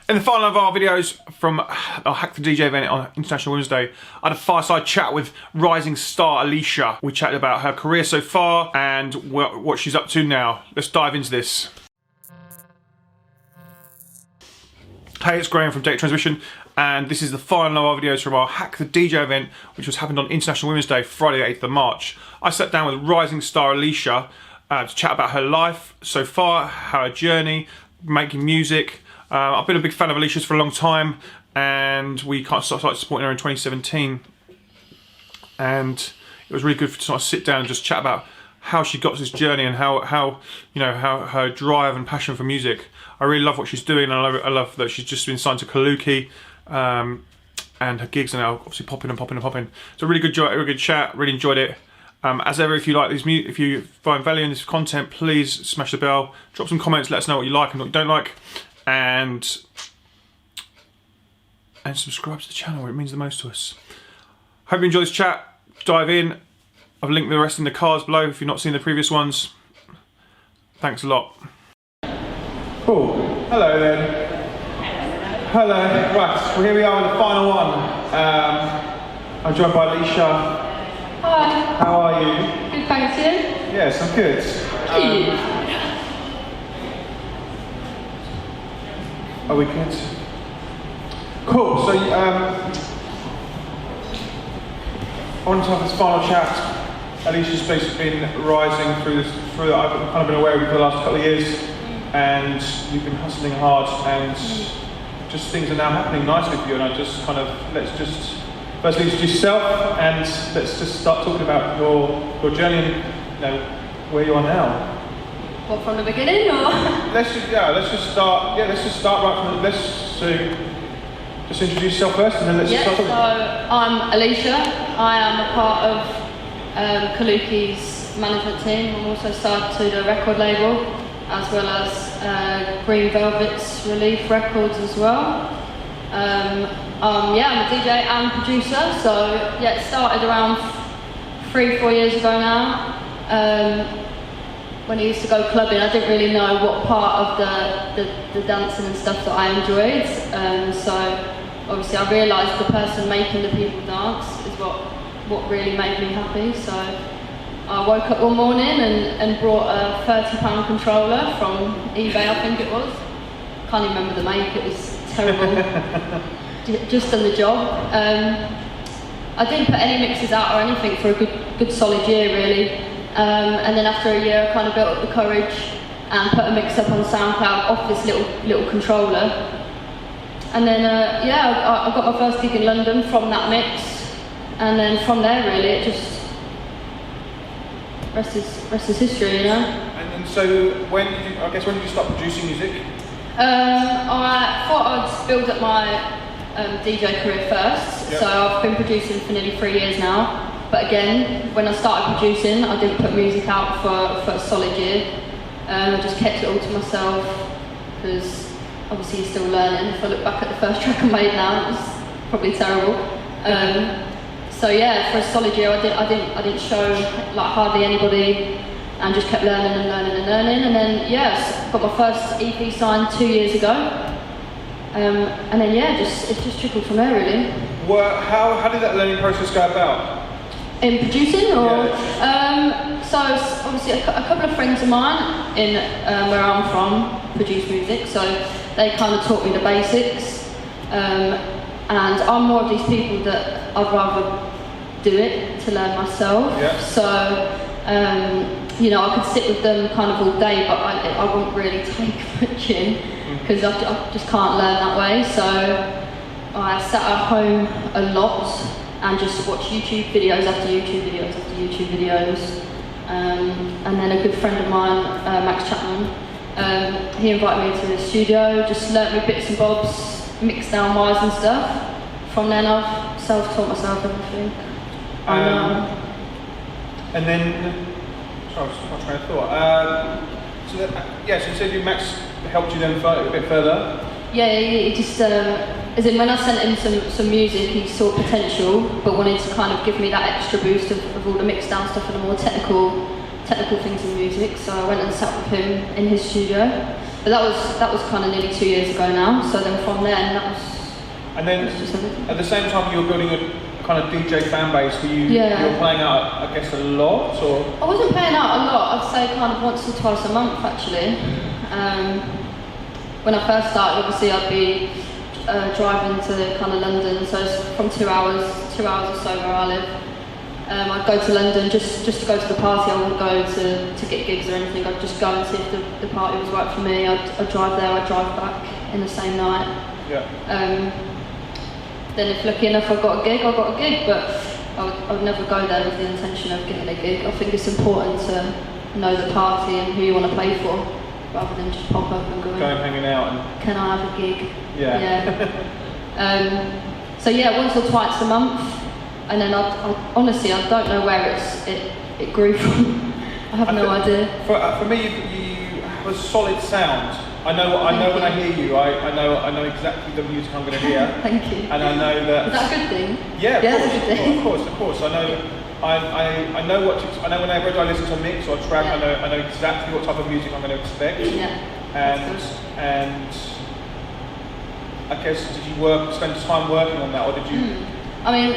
In the final of our videos from our Hack the DJ event on International Women's Day, I had a fireside chat with rising star Alisha. We chatted about her career so far and what she's up to now. Let's dive into this. Hey, it's Grahame from Data Transmission, and this is the final of our videos from our Hack the DJ event, which was happened on International Women's Day, Friday the 8th of March. I sat down with rising star Alisha to chat about her life so far, her journey, making music. I've been a big fan of Alisha's for a long time, and we kind of started supporting her in 2017. And it was really good to sort of sit down and just chat about how she got to this journey and how her drive and passion for music. I really love what she's doing, and I love that she's just been signed to Kaluki, and her gigs are now obviously popping. It's a really good chat. Really enjoyed it. As ever, if you like if you find value in this content, please smash the bell, drop some comments, let us know what you like and what you don't like. And subscribe to the channel, it means the most to us. Hope you enjoy this chat. Dive in. I've linked the rest in the cards below if you've not seen the previous ones. Thanks a lot. Cool. Hello then. Hello. Right, well, here we are with the final one. I'm joined by Alisha. Hi. How are you? Good, thanks, you? Yes, I'm good. Are we good? Cool, so on to this final chat. Alisha's basically been rising through I've kind of been aware of you for the last couple of years, and you've been hustling hard, and just things are now happening nicely for you, and I just kind of, let's just firstly introduce yourself, and let's just start talking about your journey and where you are now. What, from the beginning, or? Let's just start right from just introduce yourself first, and then let's start talking. So I'm Alisha. I am a part of Kaluki's management team. I'm also signed to the record label, as well as Green Velvet's Relief Records as well. I'm a DJ and producer. So it started around 3-4 years ago now. When I used to go clubbing, I didn't really know what part of the dancing and stuff that I enjoyed. So obviously I realised the person making the people dance is what really made me happy. So I woke up one morning and brought a £30 controller from eBay, I think it was. Can't even remember the make, it was terrible. Just done the job. I didn't put any mixes out or anything for a good solid year really. And then after a year I kind of built up the courage and put a mix up on SoundCloud off this little controller. And then I got my first gig in London from that mix, and then from there really it just rest is history, you know. And so when did you start producing music? I thought I'd build up my DJ career first. Yep. So I've been producing for nearly 3 years now. But again, when I started producing, I didn't put music out for a solid year. I just kept it all to myself, because obviously you're still learning. If I look back at the first track I made now, it was probably terrible. So yeah, for a solid year, I didn't show like hardly anybody, and just kept learning. And then got my first EP signed 2 years ago. And then it's just trickled from there really. Well, how did that learning process go about? In producing, or yeah. So obviously a couple of friends of mine in where I'm from produce music, so they kind of taught me the basics. And I'm more of these people that I'd rather do it to learn myself. Yeah. So I could sit with them kind of all day, but I wouldn't really take much in, because I just can't learn that way. So I sat at home a lot and just watch YouTube videos after YouTube videos after YouTube videos. And then a good friend of mine, Max Chapman, he invited me to his studio, just learnt me bits and bobs, mixed down wires and stuff. From then I've self-taught myself everything. And then, sorry, I was not trying to thought. So you said Max helped you then a bit further? Yeah, he just, as in when I sent him some music, he saw potential, but wanted to kind of give me that extra boost of all the mixed down stuff and the more technical things in music. So I went and sat with him in his studio. But that was kind of nearly 2 years ago now. So then from then, that was. And then at the same time, you were building a kind of DJ fan base. Were you playing out, I guess, a lot, or? I wasn't playing out a lot. I'd say kind of once or twice a month actually. When I first started, obviously I'd be driving to kind of London, so it's from 2 hours or so where I live. I'd go to London just to go to the party. I wouldn't go to get gigs or anything. I'd just go and see if the party was right for me. I'd drive there, I'd drive back in the same night. Yeah. Then if lucky enough I got a gig, but I would never go there with the intention of getting a gig. I think it's important to know the party and who you want to play for, rather than just pop up and go hanging out and... Can I have a gig? Yeah. So yeah, once or twice a month, and then I honestly I don't know where it grew from. I have no idea. For me, you have a solid sound. I know when I hear you, I know exactly the music I'm going to hear. Thank you. And I know that. Is that a good thing? Yeah, that's a good thing. Of course. I know what to. I know whenever I listen to a mix or a track, I know exactly what type of music I'm going to expect. Yeah. And I guess spend time working on that, or did you? I mean,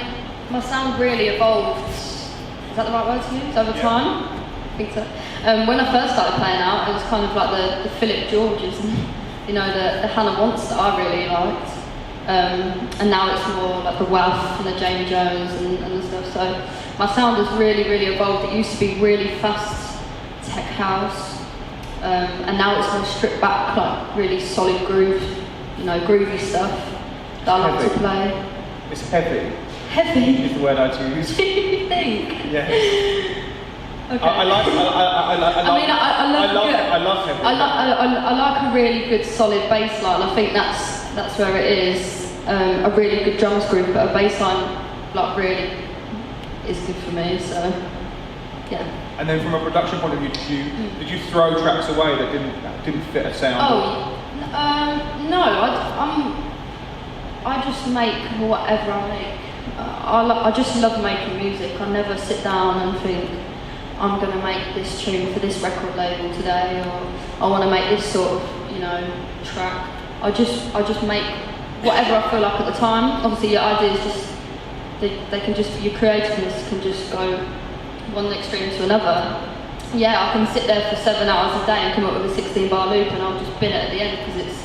my sound really evolved. Is that the right word to use? Over time. I think so. When I first started playing out, it was kind of like the Philip Georges and the Hannah Wants that I really liked. And now it's more like the WAF and the Jamie Jones and the stuff. So my sound has really, really evolved. It used to be really fast tech house, and now it's more stripped back, like really solid groove, groovy stuff that I like to play. It's heavy. Heavy is the word I'd use. Do you think? Yes. Okay. I love heavy. I like a really good solid bass line. I think that's where it is. A really good drums group, but a bass line like really is good for me. So yeah. And then from a production point of view, did you throw tracks away that didn't fit a sound? No. I just make whatever I make. I just love making music. I never sit down and think I'm going to make this tune for this record label today, or I want to make this sort of track. I just make whatever I feel like at the time. Obviously your ideas your creativeness can just go one extreme to another. Yeah, I can sit there for 7 hours a day and come up with a 16-bar loop, and I'll just bin it at the end because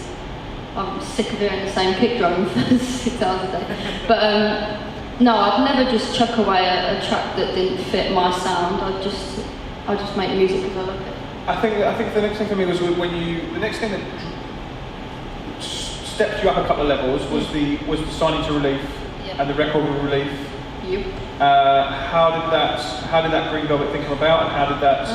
I'm sick of hearing the same kick drum for 6 hours a day. But no, I'd never just chuck away a track that didn't fit my sound. I just make music because I like it. I think the next thing for me was the next thing that stepped you up a couple of levels was the signing to Relief and the record with Relief. Yep. How did that Green Velvet thing come about, and how did that?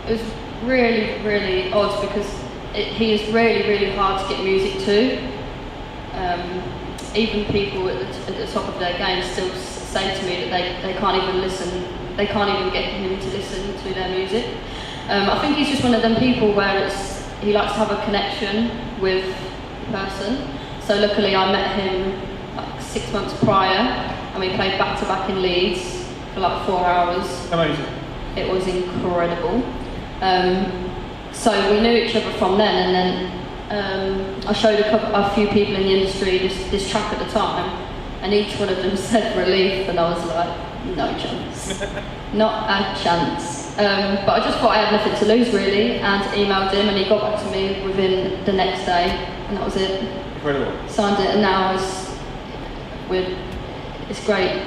It was really, really odd because he is really, really hard to get music to. Even people at the top of their game still say to me that they can't even listen. They can't even get him to listen to their music. I think he's just one of them people where he likes to have a connection with the person. So luckily I met him like 6 months prior, and we played back to back in Leeds for like 4 hours. Amazing. It was incredible. So we knew each other from then, and then I showed a few people in the industry this track at the time, and each one of them said Relief, and I was like, no chance. Not a chance. But I just thought I had nothing to lose really, and emailed him, and he got back to me within the next day, and that was it. Incredible. Signed it, and now it's great.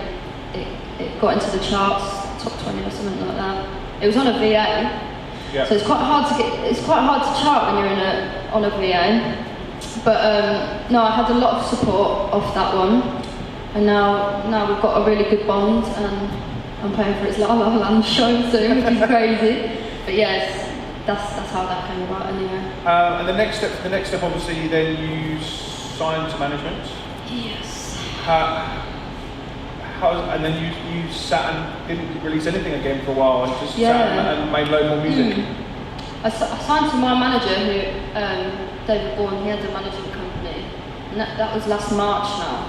It got into the charts, top 20 or something like that. It was on a VA. Yeah. So it's quite hard to chart when you're on a VA. But no, I had a lot of support off that one, and now we've got a really good bond, and I'm playing for its La La Land show soon, which is crazy. But yes, that's how that came about anyway. And the next step, obviously, then you signed to management. Yes. And then you sat and didn't release anything again for a while, and just sat and made loads more music. I signed to my manager, who David Bourne. He had a management company, and that was last March now.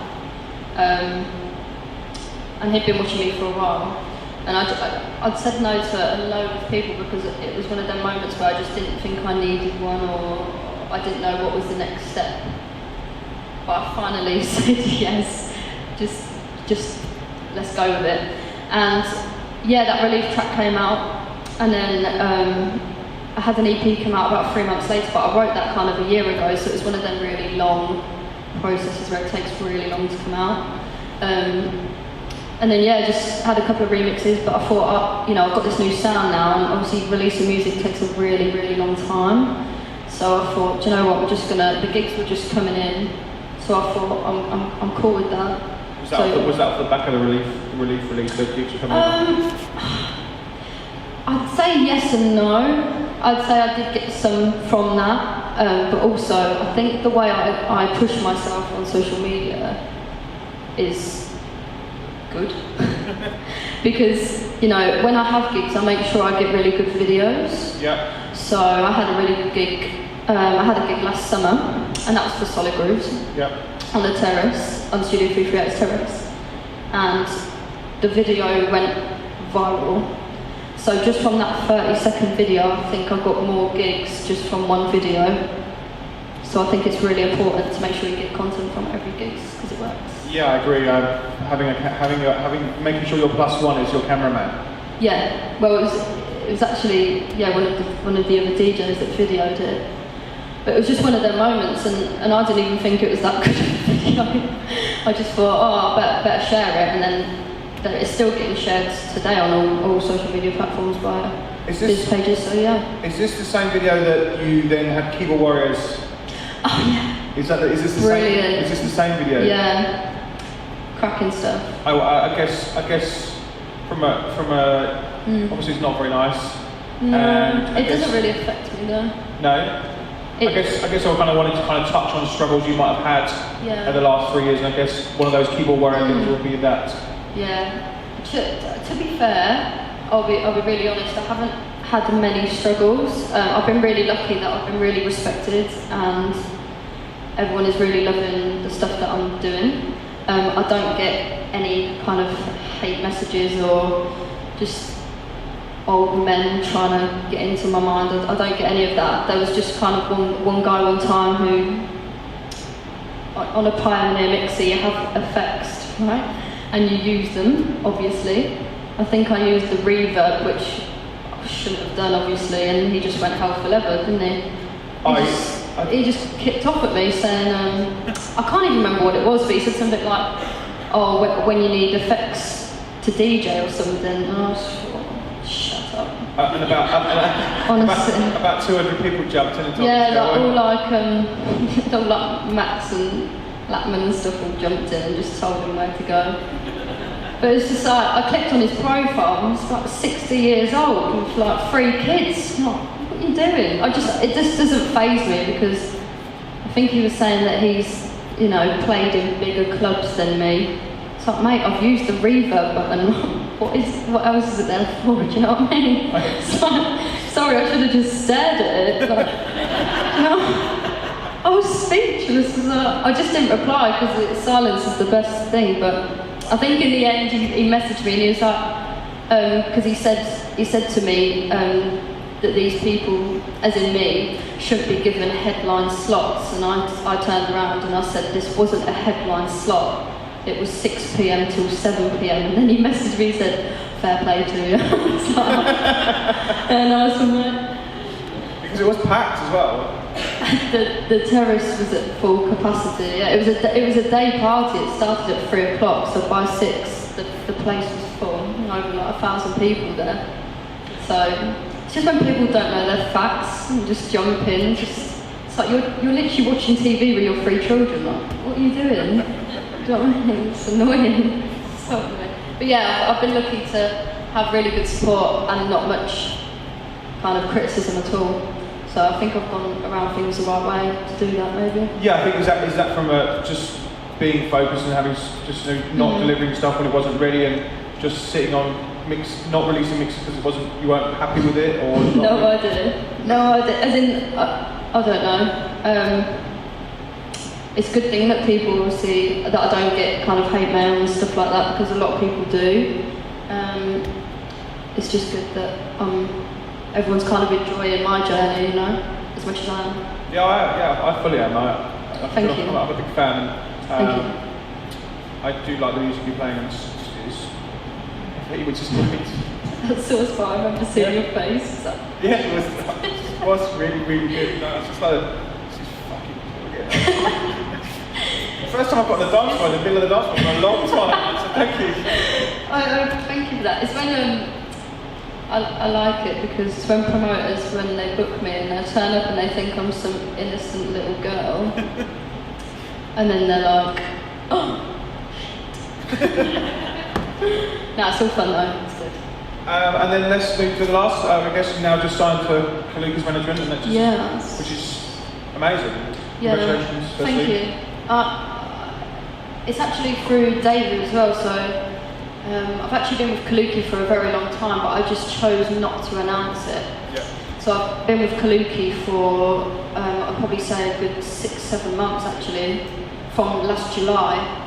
And he'd been watching me for a while. And I'd said no to a load of people because it was one of them moments where I just didn't think I needed one, or I didn't know what was the next step. But I finally said yes, just let's go with it. And yeah, that Relief track came out, and then I had an EP come out about 3 months later, but I wrote that kind of a year ago, so it was one of them really long processes where it takes really long to come out. And then yeah, just had a couple of remixes, but I thought, I've got this new sound now, and obviously releasing music takes a really, really long time. So I thought, do you know what, the gigs were just coming in, so I thought I'm cool with that. Was that off the back of the Relief release, the gigs were coming in? I'd say yes and no. I'd say I did get some from that, but also I think the way I push myself on social media is good. Because, when I have gigs, I make sure I get really good videos. Yeah. So I had a really good gig. I had a gig last summer, and that was for Solid Grooves. Yeah. On the terrace, on Studio 338's terrace. And the video went viral. So just from that 30-second video, I think I got more gigs just from one video. So I think it's really important to make sure you get content from every gig because it works. Yeah, I agree. Making sure your plus one is your cameraman. Yeah. Well, it was actually one of the other DJs that videoed it. But it was just one of their moments, and I didn't even think it was that good of a video. I just thought, I better share it, and then it's still getting shared today on all social media platforms by biz pages. So yeah. Is this the same video that you then had Keyboard Warriors? Oh yeah. Is this the Brilliant. same? Is this the same video? Yeah. Cracking stuff. I guess from a obviously it's not very nice. No, and it doesn't really affect me though. No. I guess I kind of wanted to touch on struggles you might have had in the last 3 years, and I guess one of those Keyboard Warrior things would be that. Yeah. To be fair, I'll be really honest. I haven't had many struggles. I've been really lucky that I've been really respected, and everyone is really loving the stuff that I'm doing. I don't get any kind of hate messages or just old men trying to get into my mind. I don't get any of that. There was just kind of one guy one time who, on a Pioneer mixer, you have effects, right? And you use them, obviously. I think I used the reverb, which I shouldn't have done, obviously, and he just went hell for leather, didn't he? He just kicked off at me saying, I can't even remember what it was, but he said something like, when you need effects to DJ or something. And I was shut up. And about 200 people jumped in and talked. Yeah, all like Max and Lackman and stuff all jumped in and just told him where to go. But it's just like, I clicked on his profile and he's like 60 years old with like 3 kids. I'm like, what are you doing? It just doesn't faze me because I think he was saying that he's, played in bigger clubs than me. It's like, mate, I've used the reverb button. What else is it there for? Do you know what I mean? It's like, sorry, I should have just stared at it. But, I was speechless. I just didn't reply because silence is the best thing. But I think in the end he messaged me and he was like, because he said to me that these people, as in me, should be given headline slots. And I turned around and I said this wasn't a headline slot. It was 6 p.m. till 7 p.m. And then he messaged me and said, fair play to you. And I was like... Because it was packed as well. The terrace was at full capacity. Yeah, it was a day party. It started at 3 o'clock, so by 6 the place was full. Over like 1,000 people there. So it's just when people don't know their facts and just jump in. It's like you're literally watching TV with your 3 children. Like, what are you doing? Do you know what I mean? It's annoying. So annoying. But yeah, I've been lucky to have really good support and not much kind of criticism at all. So I think I've gone around things the right way to do that, maybe. Yeah, I think is that from just being focused and having just not delivering stuff when it wasn't ready and just sitting on not releasing mixes because you weren't happy with it, or No idea. As in, I don't know. It's a good thing that people will see that I don't get kind of hate mail and stuff like that because a lot of people do. it's just good that everyone's kind of enjoying my journey, you know, as much as I am. Yeah, I fully am. Thank you. I'm a big fan. Thank you. I do like the music you're playing. Which is great. That's so far. I remember seeing your face. So. Yeah, it was really, really good. No, it's just like, this is fucking brilliant. The first time I've got on the dance floor, in the middle of the dance floor for a long time, so thank you. Thank you for that. It's when I like it because it's when promoters, when they book me and they turn up and they think I'm some innocent little girl, and then they're like, oh. No, it's all fun though. It's good. And then let's move to the last. I guess you now just signed for Kaluki's management, and that just, which is amazing. Yeah, congratulations. thank you. It's actually through David as well. So I've actually been with Kaluki for a very long time, but I just chose not to announce it. Yeah. So I've been with Kaluki for I'd probably say a good 6-7 months actually, from last July.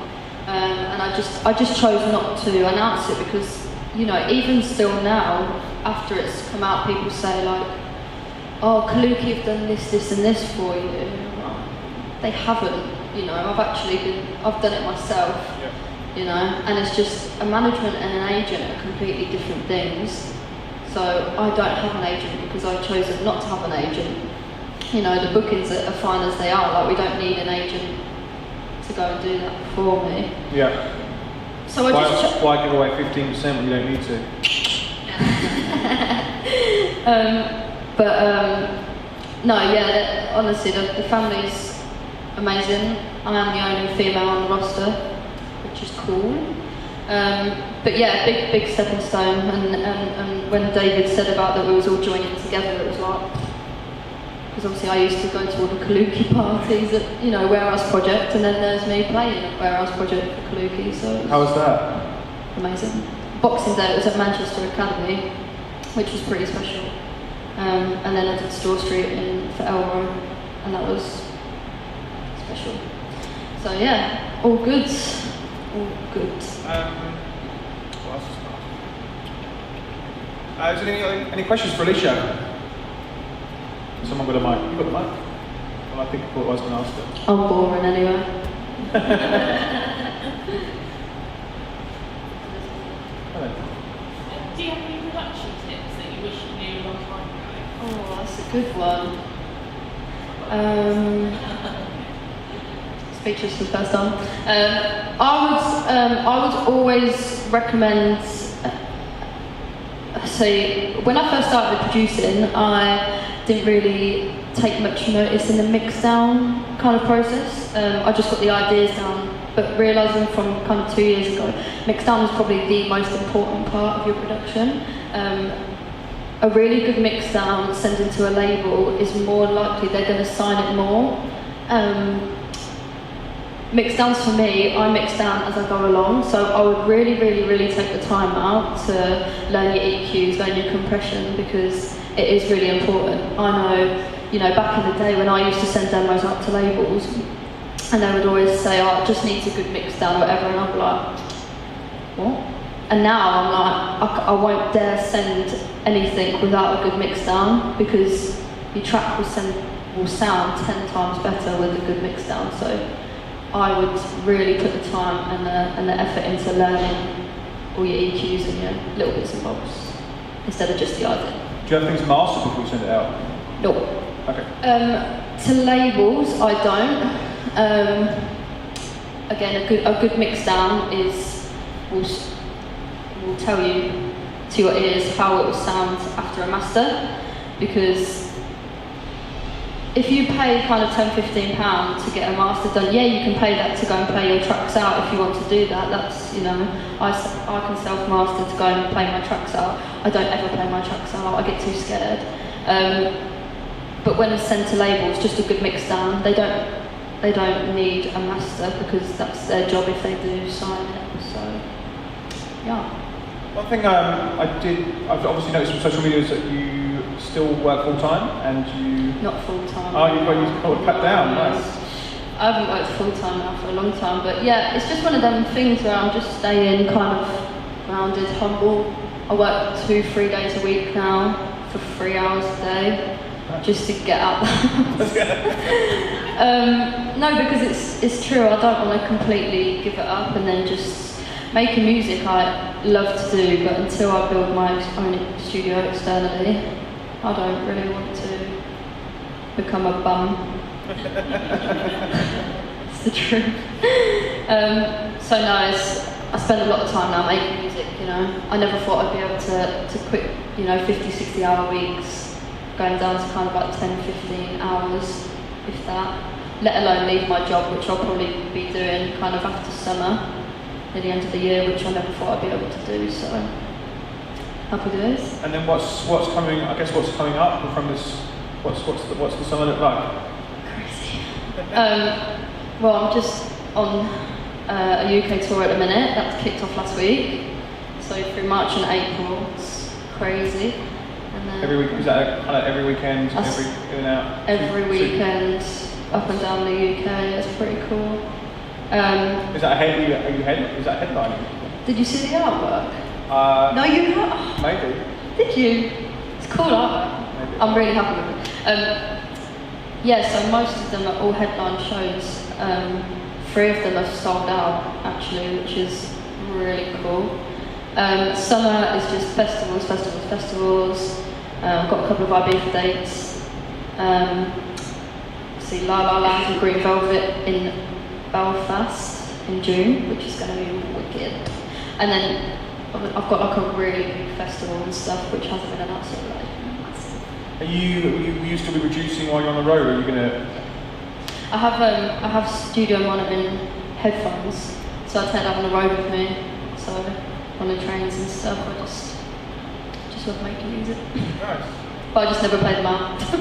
And I just chose not to announce it because, you know, even still now, after it's come out, people say like, oh, Kaluki have done this, this and this for you. Well, they haven't, you know, I've done it myself, you know, and it's just a management and an agent are completely different things. So I don't have an agent because I've chosen not to have an agent. You know, the bookings are fine as they are, like we don't need an agent to go and do that for me. Yeah. So I why give away 15% when you don't need to? No, yeah, honestly, the family's amazing. I am the only female on the roster, which is cool. But yeah, big stepping stone. And when David said about that we was all joining together, it was like, because obviously I used to go to all the Kaluki parties at, you know, Warehouse Project, and then there's me playing at Warehouse Project for Kaluki. So how was that? Amazing. Boxing Day, it was at Manchester Academy, which was pretty special. And then I did Store Street for Elroy, and that was special. So yeah, all good. All good. What else is there? Any questions for Alisha? Someone got a mic. You got the mic? Well, I think I thought I was going to ask it. I'm boring anyway. Hello. Do you have any production tips that you wish you knew a long time ago? Oh, that's a good one. Speechless for the first time. I would always recommend. So when I first started producing, I didn't really take much notice in the mix down kind of process. I just got the ideas down, but realising from kind of 2 years ago, mix down is probably the most important part of your production. A really good mix down sent into a label is more likely they're going to sign it more. Mix downs for me, I mix down as I go along, so I would really take the time out to learn your EQs, learn your compression, because it is really important. I know, you know, back in the day when I used to send demos out to labels, and they would always say, oh, it just needs a good mix down or whatever, and I'd be like, what? And now I'm like, I won't dare send anything without a good mix down, because your track will sound 10 times better with a good mix down. So I would really put the time and the effort into learning all your EQs and your little bits and bobs, instead of just the idea. Do you have things mastered before you send it out? No. Okay. To labels, I don't. Again, a good mix down will tell you to your ears how it will sound after a master, because if you pay kind of £10-15 to get a master done, yeah, you can pay that to go and play your tracks out if you want to do that. That's, you know, I can self-master to go and play my tracks out. I don't ever play my tracks out, I get too scared. But when it's sent to labels, just a good mix down. They don't need a master, because that's their job if they do sign it. So, yeah. One thing I've obviously noticed from social media is that you still work full time, and you. Not full time. Oh, you've cut down. Nice. I haven't worked full time now for a long time, but yeah, it's just one of them things where I'm just staying kind of grounded, humble, I work 2-3 days a week now for 3 hours a day, just to get out. No, because it's true. I don't want to completely give it up, and then just making music I love to do, but until I build my own studio externally, I don't really want to become a bum. It's the truth. So no, I spend a lot of time now making music, you know. I never thought I'd be able to quit, you know, 50, 60 hour weeks, going down to kind of like 10, 15 hours, if that, let alone leave my job, which I'll probably be doing kind of after summer, at the end of the year, which I never thought I'd be able to do, so happy days. And then what's coming, I guess what's coming up from this, what's the summer look like? Crazy. Well, I'm just on a UK tour at the minute. That's kicked off last week. So through March and April, it's crazy. And then Every week, is that kind of every weekend, every in and out? every weekend, up and down the UK. It's pretty cool. Is that is that headlining? Did you see the artwork? No, you haven't. Maybe. Did you? It's cool artwork. Maybe. I'm really happy with it. Yeah, so most of them are all headline shows. 3 of them have sold out, actually, which is really cool. Summer is just festivals. I've got a couple of Ibiza dates. See La La Land and Green Velvet in Belfast in June, which is going to be wicked. And then I've got like a really big festival and stuff, which hasn't been announced yet. Are you still be producing while you're on the road, or are you gonna? I have studio monitoring headphones, so I take that on the road with me. So on the trains and stuff, I just love making music. Nice. But I just never play them out. It's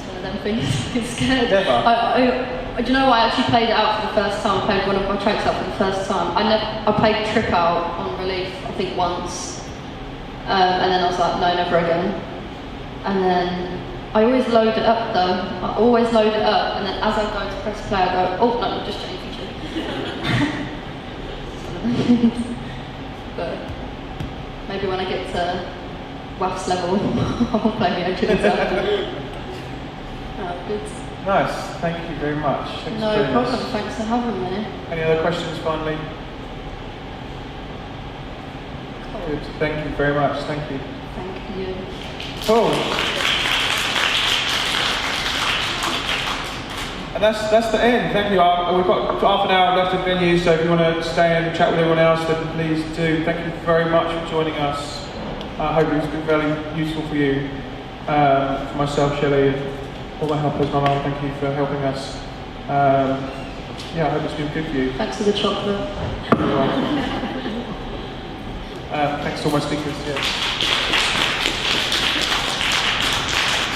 one of them things. I'm scared. Never. Do you know what? I actually played it out for the first time. I played one of my tracks out for the first time. I played Trip Out on Relief, I think once. And then I was like, no, never again. And then I always load it up though. I always load it up, and then as I go to press play, I go, oh no, just change feature. But maybe when I get to WAF's level, I'll play the actual guitar. Oh, good. Nice. Thank you very much. Thanks No for doing problem. this. Thanks for having me. Any other questions finally? Good. Thank you very much. Thank you. Thank you. Cool. And that's the end. Thank you. We've got half an hour left of venue, so if you want to stay and chat with everyone else, then please do. Thank you very much for joining us. I hope it's been very useful for you. For myself, Shelley, and all my helpers, my mum, thank you for helping us. Yeah, I hope it's been good for you. Thanks for the chocolate. You're welcome. Thanks to all my speakers. Yeah.